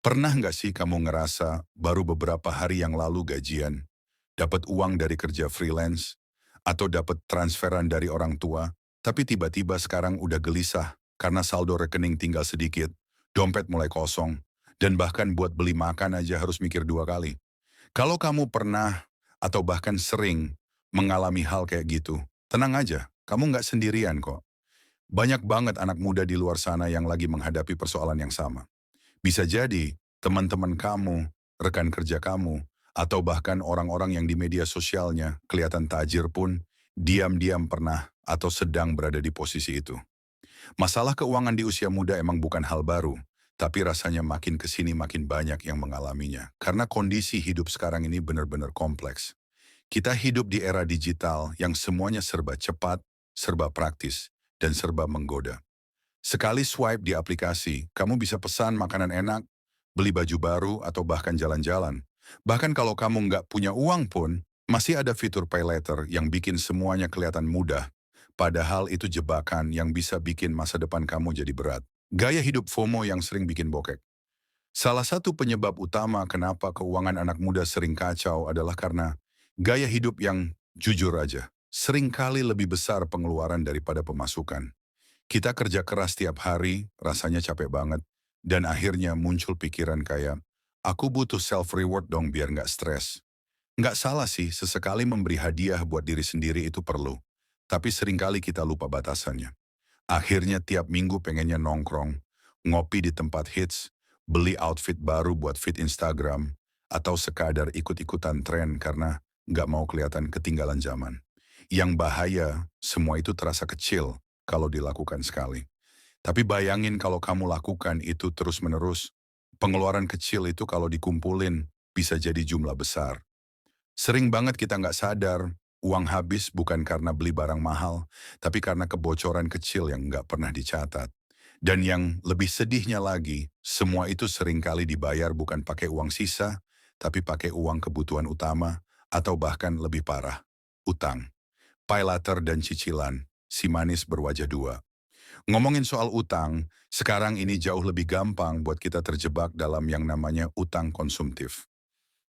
Pernah nggak sih kamu ngerasa baru beberapa hari yang lalu gajian, dapat uang dari kerja freelance, atau dapat transferan dari orang tua, tapi tiba-tiba sekarang udah gelisah karena saldo rekening tinggal sedikit, dompet mulai kosong, dan bahkan buat beli makan aja harus mikir dua kali. Kalau kamu pernah atau bahkan sering mengalami hal kayak gitu, tenang aja, kamu nggak sendirian kok. Banyak banget anak muda di luar sana yang lagi menghadapi persoalan yang sama. Bisa jadi teman-teman kamu, rekan kerja kamu, atau bahkan orang-orang yang di media sosialnya kelihatan tajir pun diam-diam pernah atau sedang berada di posisi itu. Masalah keuangan di usia muda emang bukan hal baru, tapi rasanya makin kesini makin banyak yang mengalaminya. Karena kondisi hidup sekarang ini benar-benar kompleks. Kita hidup di era digital yang semuanya serba cepat, serba praktis, dan serba menggoda. Sekali swipe di aplikasi, kamu bisa pesan makanan enak, beli baju baru, atau bahkan jalan-jalan. Bahkan kalau kamu nggak punya uang pun, masih ada fitur pay later yang bikin semuanya kelihatan mudah. Padahal itu jebakan yang bisa bikin masa depan kamu jadi berat. Gaya hidup FOMO yang sering bikin bokek. Salah satu penyebab utama kenapa keuangan anak muda sering kacau adalah karena gaya hidup yang jujur aja. Seringkali lebih besar pengeluaran daripada pemasukan. Kita kerja keras tiap hari, rasanya capek banget, dan akhirnya muncul pikiran kayak, aku butuh self-reward dong biar nggak stres. Nggak salah sih, sesekali memberi hadiah buat diri sendiri itu perlu. Tapi seringkali kita lupa batasannya. Akhirnya tiap minggu pengennya nongkrong, ngopi di tempat hits, beli outfit baru buat feed Instagram, atau sekadar ikut-ikutan tren karena nggak mau kelihatan ketinggalan zaman. Yang bahaya, semua itu terasa kecil kalau dilakukan sekali. Tapi bayangin kalau kamu lakukan itu terus-menerus, pengeluaran kecil itu kalau dikumpulin bisa jadi jumlah besar. Sering banget kita nggak sadar, uang habis bukan karena beli barang mahal, tapi karena kebocoran kecil yang nggak pernah dicatat. Dan yang lebih sedihnya lagi, semua itu seringkali dibayar bukan pakai uang sisa, tapi pakai uang kebutuhan utama, atau bahkan lebih parah, utang. Pay later dan cicilan, si manis berwajah dua. Ngomongin soal utang, sekarang ini jauh lebih gampang buat kita terjebak dalam yang namanya utang konsumtif.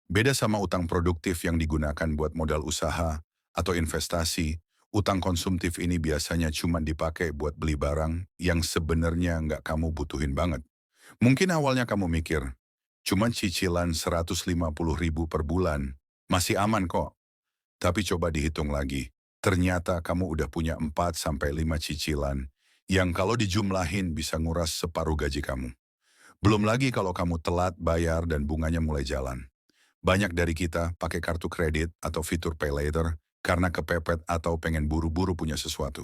Beda sama utang produktif yang digunakan buat modal usaha atau investasi, utang konsumtif ini biasanya cuma dipakai buat beli barang yang sebenarnya nggak kamu butuhin banget. Mungkin awalnya kamu mikir, cuma cicilan 150.000 per bulan, masih aman kok. Tapi coba dihitung lagi, ternyata kamu udah punya 4 sampai 5 cicilan yang kalau dijumlahin bisa nguras separuh gaji kamu. Belum lagi kalau kamu telat bayar dan bunganya mulai jalan. Banyak dari kita pakai kartu kredit atau fitur pay later karena kepepet atau pengen buru-buru punya sesuatu.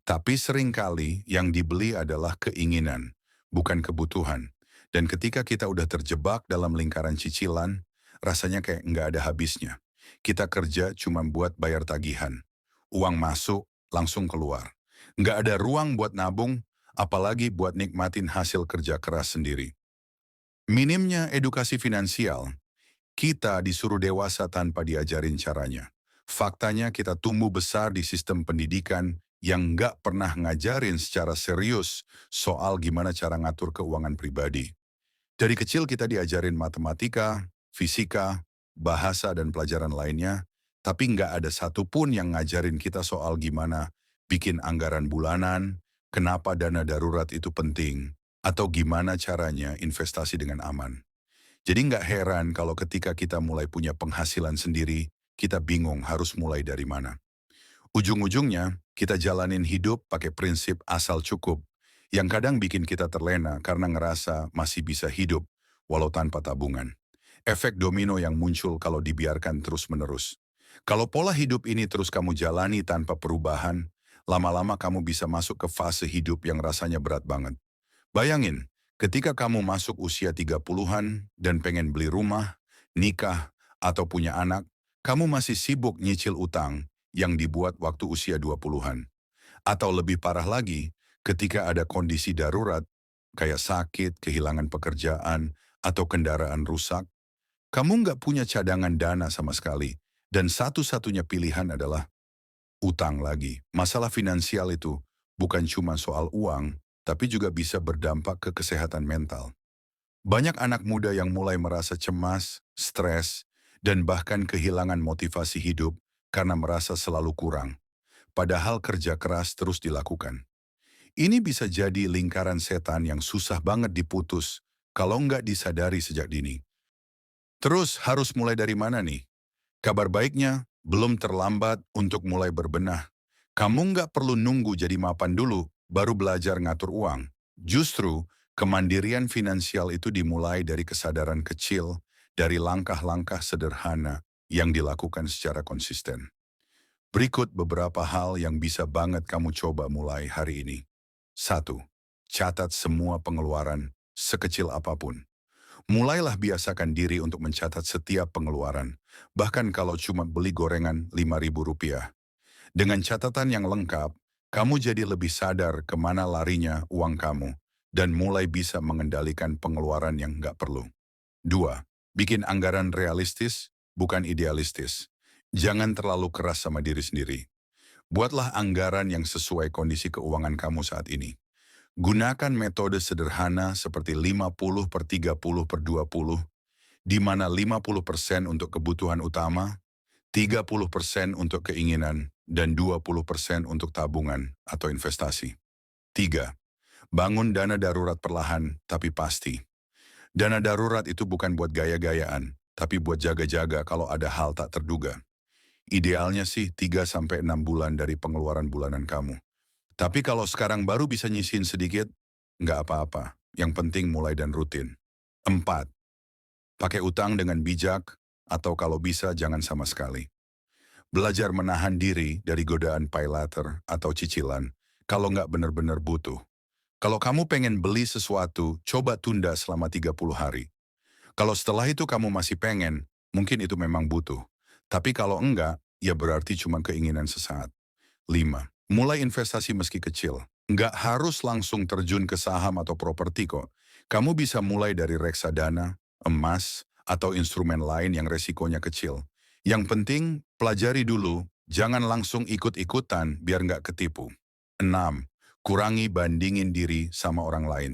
Tapi seringkali yang dibeli adalah keinginan, bukan kebutuhan. Dan ketika kita udah terjebak dalam lingkaran cicilan, rasanya kayak nggak ada habisnya. Kita kerja cuma buat bayar tagihan. Uang masuk, langsung keluar. Nggak ada ruang buat nabung, apalagi buat nikmatin hasil kerja keras sendiri. Minimnya edukasi finansial, kita disuruh dewasa tanpa diajarin caranya. Faktanya kita tumbuh besar di sistem pendidikan yang nggak pernah ngajarin secara serius soal gimana cara ngatur keuangan pribadi. Dari kecil kita diajarin matematika, fisika, bahasa dan pelajaran lainnya, tapi nggak ada satupun yang ngajarin kita soal gimana bikin anggaran bulanan, kenapa dana darurat itu penting, atau gimana caranya investasi dengan aman. Jadi nggak heran kalau ketika kita mulai punya penghasilan sendiri, kita bingung harus mulai dari mana. Ujung-ujungnya, kita jalanin hidup pakai prinsip asal cukup, yang kadang bikin kita terlena karena ngerasa masih bisa hidup, walau tanpa tabungan. Efek domino yang muncul kalau dibiarkan terus-menerus. Kalau pola hidup ini terus kamu jalani tanpa perubahan, lama-lama kamu bisa masuk ke fase hidup yang rasanya berat banget. Bayangin, ketika kamu masuk usia 30-an dan pengen beli rumah, nikah, atau punya anak, kamu masih sibuk nyicil utang yang dibuat waktu usia 20-an. Atau lebih parah lagi, ketika ada kondisi darurat, kayak sakit, kehilangan pekerjaan, atau kendaraan rusak, kamu nggak punya cadangan dana sama sekali. Dan satu-satunya pilihan adalah utang lagi. Masalah finansial itu bukan cuma soal uang, tapi juga bisa berdampak ke kesehatan mental. Banyak anak muda yang mulai merasa cemas, stres, dan bahkan kehilangan motivasi hidup karena merasa selalu kurang, padahal kerja keras terus dilakukan. Ini bisa jadi lingkaran setan yang susah banget diputus kalau nggak disadari sejak dini. Terus harus mulai dari mana nih? Kabar baiknya, belum terlambat untuk mulai berbenah. Kamu nggak perlu nunggu jadi mapan dulu, baru belajar ngatur uang. Justru, kemandirian finansial itu dimulai dari kesadaran kecil, dari langkah-langkah sederhana yang dilakukan secara konsisten. Berikut beberapa hal yang bisa banget kamu coba mulai hari ini. 1. Catat semua pengeluaran, sekecil apapun. Mulailah biasakan diri untuk mencatat setiap pengeluaran, bahkan kalau cuma beli gorengan Rp5.000. Dengan catatan yang lengkap, kamu jadi lebih sadar kemana larinya uang kamu, dan mulai bisa mengendalikan pengeluaran yang nggak perlu. 2. Bikin anggaran realistis, bukan idealistis. Jangan terlalu keras sama diri sendiri. Buatlah anggaran yang sesuai kondisi keuangan kamu saat ini. Gunakan metode sederhana seperti 50 per 30 per 20, di mana 50% untuk kebutuhan utama, 30% untuk keinginan, dan 20% untuk tabungan atau investasi. 3. Bangun dana darurat perlahan tapi pasti. Dana darurat itu bukan buat gaya-gayaan, tapi buat jaga-jaga kalau ada hal tak terduga. Idealnya sih 3 sampai 6 bulan dari pengeluaran bulanan kamu. Tapi kalau sekarang baru bisa nyisin sedikit, nggak apa-apa. Yang penting mulai dan rutin. 4. Pakai utang dengan bijak, atau kalau bisa jangan sama sekali. Belajar menahan diri dari godaan pay later atau cicilan, kalau nggak benar-benar butuh. Kalau kamu pengen beli sesuatu, coba tunda selama 30 hari. Kalau setelah itu kamu masih pengen, mungkin itu memang butuh. Tapi kalau enggak, ya berarti cuma keinginan sesaat. 5. Mulai investasi meski kecil. Nggak harus langsung terjun ke saham atau properti kok. Kamu bisa mulai dari reksadana, emas, atau instrumen lain yang resikonya kecil. Yang penting, pelajari dulu, jangan langsung ikut-ikutan biar nggak ketipu. 6. Kurangi bandingin diri sama orang lain.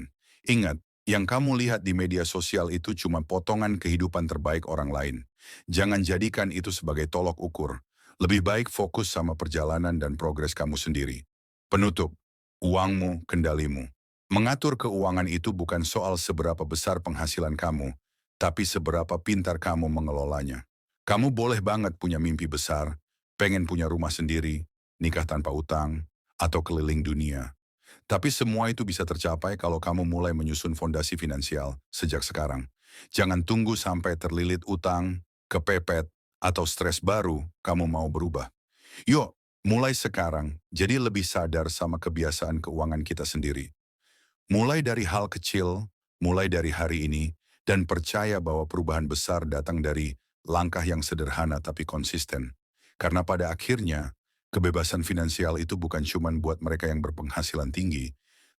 Ingat, yang kamu lihat di media sosial itu cuma potongan kehidupan terbaik orang lain. Jangan jadikan itu sebagai tolok ukur. Lebih baik fokus sama perjalanan dan progres kamu sendiri. Penutup, uangmu, kendalimu. Mengatur keuangan itu bukan soal seberapa besar penghasilan kamu, tapi seberapa pintar kamu mengelolanya. Kamu boleh banget punya mimpi besar, pengen punya rumah sendiri, nikah tanpa utang, atau keliling dunia. Tapi semua itu bisa tercapai kalau kamu mulai menyusun fondasi finansial sejak sekarang. Jangan tunggu sampai terlilit utang, kepepet, atau stres baru kamu mau berubah. Yuk, mulai sekarang jadi lebih sadar sama kebiasaan keuangan kita sendiri. Mulai dari hal kecil, mulai dari hari ini, dan percaya bahwa perubahan besar datang dari langkah yang sederhana tapi konsisten. Karena pada akhirnya, kebebasan finansial itu bukan cuma buat mereka yang berpenghasilan tinggi,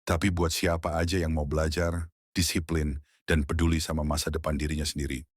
tapi buat siapa aja yang mau belajar, disiplin, dan peduli sama masa depan dirinya sendiri.